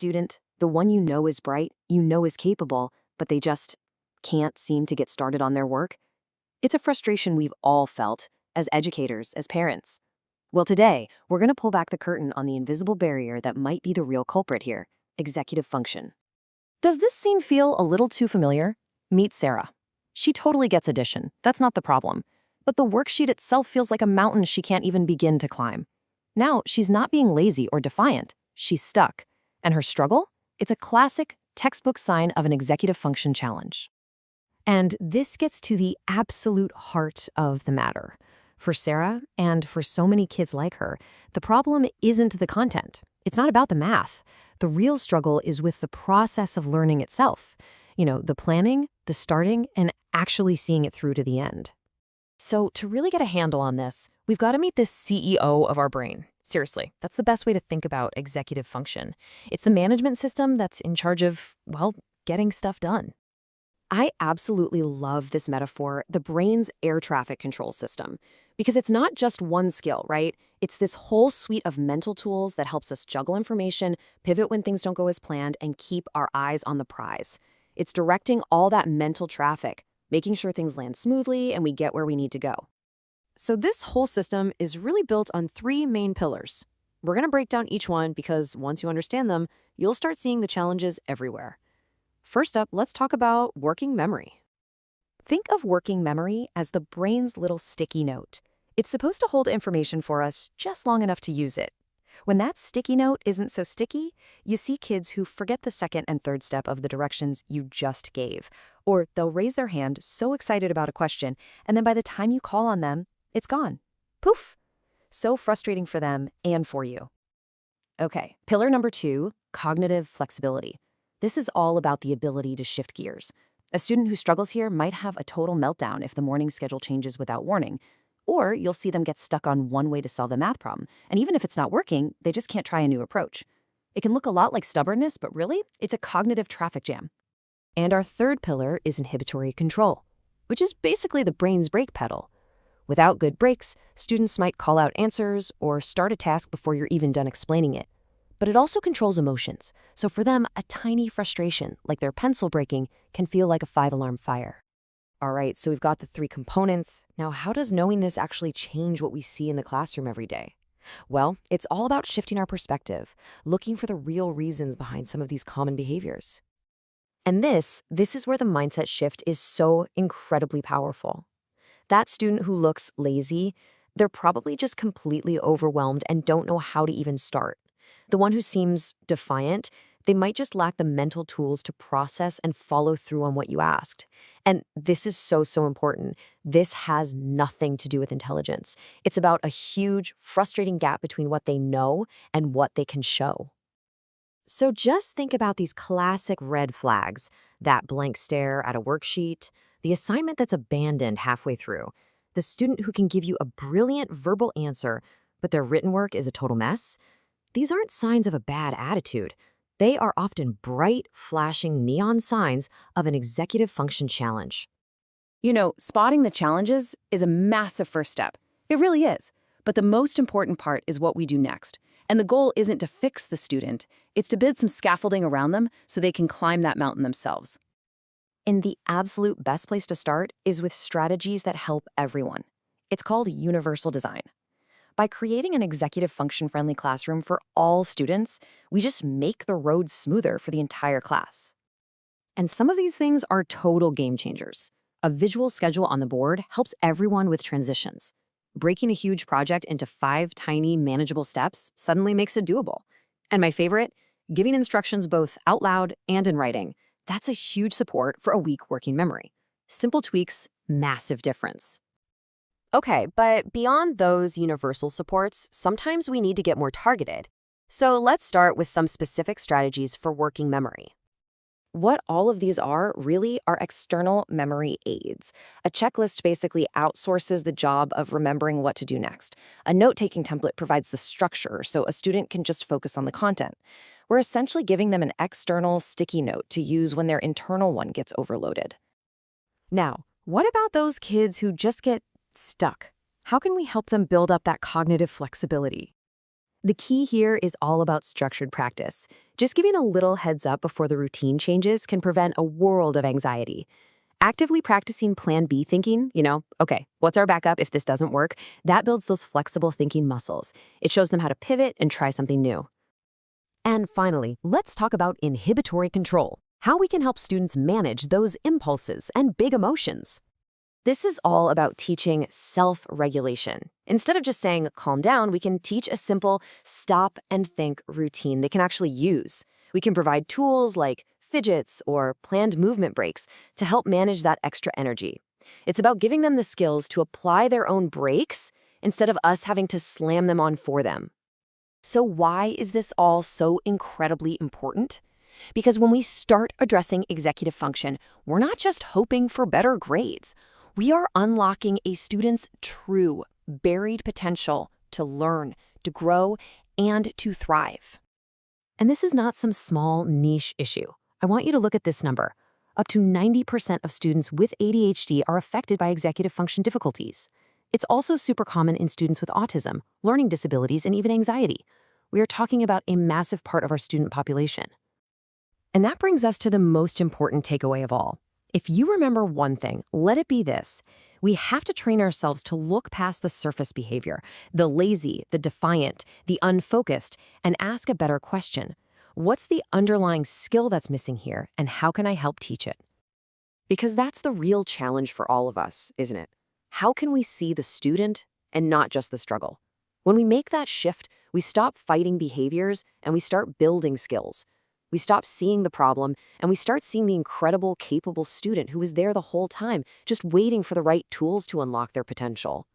student, the one you know is bright, you know is capable, but they just can't seem to get started on their work? It's a frustration we've all felt, as educators, as parents. Well, today, we're going to pull back the curtain on the invisible barrier that might be the real culprit here: executive function. Does this scene feel a little too familiar? Meet Sarah. She totally gets addition. That's not the problem. But the worksheet itself feels like a mountain she can't even begin to climb. Now, she's not being lazy or defiant. She's stuck. And her struggle? It's a classic, textbook sign of an executive function challenge. And this gets to the absolute heart of the matter. For Sarah, and for so many kids like her, the problem isn't the content. It's not about the math. The real struggle is with the process of learning itself. The planning, the starting, and actually seeing it through to the end. So to really get a handle on this, we've got to meet this CEO of our brain. Seriously, that's the best way to think about executive function. It's the management system that's in charge of, getting stuff done. I absolutely love this metaphor, the brain's air traffic control system, because it's not just one skill, right? It's this whole suite of mental tools that helps us juggle information, pivot when things don't go as planned, and keep our eyes on the prize. It's directing all that mental traffic, making sure things land smoothly and we get where we need to go. So this whole system is really built on three main pillars. We're going to break down each one because once you understand them, you'll start seeing the challenges everywhere. First up, let's talk about working memory. Think of working memory as the brain's little sticky note. It's supposed to hold information for us just long enough to use it. When that sticky note isn't so sticky, you see kids who forget the second and third step of the directions you just gave, or they'll raise their hand so excited about a question, and then by the time you call on them, it's gone. Poof! So frustrating for them and for you. Okay, pillar number 2, cognitive flexibility. This is all about the ability to shift gears. A student who struggles here might have a total meltdown if the morning schedule changes without warning. Or you'll see them get stuck on one way to solve the math problem, and even if it's not working, they just can't try a new approach. It can look a lot like stubbornness, but really, it's a cognitive traffic jam. And our third pillar is inhibitory control, which is basically the brain's brake pedal. Without good brakes, students might call out answers or start a task before you're even done explaining it. But it also controls emotions, so for them, a tiny frustration, like their pencil breaking, can feel like a 5-alarm fire. All right, so we've got the 3 components. Now, how does knowing this actually change what we see in the classroom every day? Well, it's all about shifting our perspective, looking for the real reasons behind some of these common behaviors. And this is where the mindset shift is so incredibly powerful. That student who looks lazy, they're probably just completely overwhelmed and don't know how to even start. The one who seems defiant, they might just lack the mental tools to process and follow through on what you asked. And this is so important. This has nothing to do with intelligence. It's about a huge, frustrating gap between what they know and what they can show. So just think about these classic red flags: that blank stare at a worksheet, the assignment that's abandoned halfway through, the student who can give you a brilliant verbal answer, but their written work is a total mess. These aren't signs of a bad attitude. They are often bright, flashing neon signs of an executive function challenge. Spotting the challenges is a massive first step. It really is. But the most important part is what we do next. And the goal isn't to fix the student, it's to build some scaffolding around them so they can climb that mountain themselves. And the absolute best place to start is with strategies that help everyone. It's called universal design. By creating an executive function-friendly classroom for all students, we just make the road smoother for the entire class. And some of these things are total game changers. A visual schedule on the board helps everyone with transitions. Breaking a huge project into 5 tiny, manageable steps suddenly makes it doable. And my favorite, giving instructions both out loud and in writing. That's a huge support for a weak working memory. Simple tweaks, massive difference. Okay, but beyond those universal supports, sometimes we need to get more targeted. So let's start with some specific strategies for working memory. What all of these are really are external memory aids. A checklist basically outsources the job of remembering what to do next. A note-taking template provides the structure so a student can just focus on the content. We're essentially giving them an external sticky note to use when their internal one gets overloaded. Now, what about those kids who just get stuck? How can we help them build up that cognitive flexibility? The key here is all about structured practice. Just giving a little heads up before the routine changes can prevent a world of anxiety. Actively practicing Plan B thinking, okay, what's our backup if this doesn't work? That builds those flexible thinking muscles. It shows them how to pivot and try something new. And finally, let's talk about inhibitory control, how we can help students manage those impulses and big emotions. This is all about teaching self-regulation. Instead of just saying, calm down, we can teach a simple stop and think routine they can actually use. We can provide tools like fidgets or planned movement breaks to help manage that extra energy. It's about giving them the skills to apply their own breaks instead of us having to slam them on for them. So why is this all so incredibly important? Because when we start addressing executive function, we're not just hoping for better grades. We are unlocking a student's true, buried potential to learn, to grow, and to thrive. And this is not some small niche issue. I want you to look at this number. Up to 90% of students with ADHD are affected by executive function difficulties. It's also super common in students with autism, learning disabilities, and even anxiety. We are talking about a massive part of our student population. And that brings us to the most important takeaway of all. If you remember one thing, let it be this. We have to train ourselves to look past the surface behavior, the lazy, the defiant, the unfocused, and ask a better question. What's the underlying skill that's missing here, and how can I help teach it? Because that's the real challenge for all of us, isn't it? How can we see the student and not just the struggle? When we make that shift, we stop fighting behaviors and we start building skills. We stop seeing the problem and we start seeing the incredible, capable student who was there the whole time, just waiting for the right tools to unlock their potential.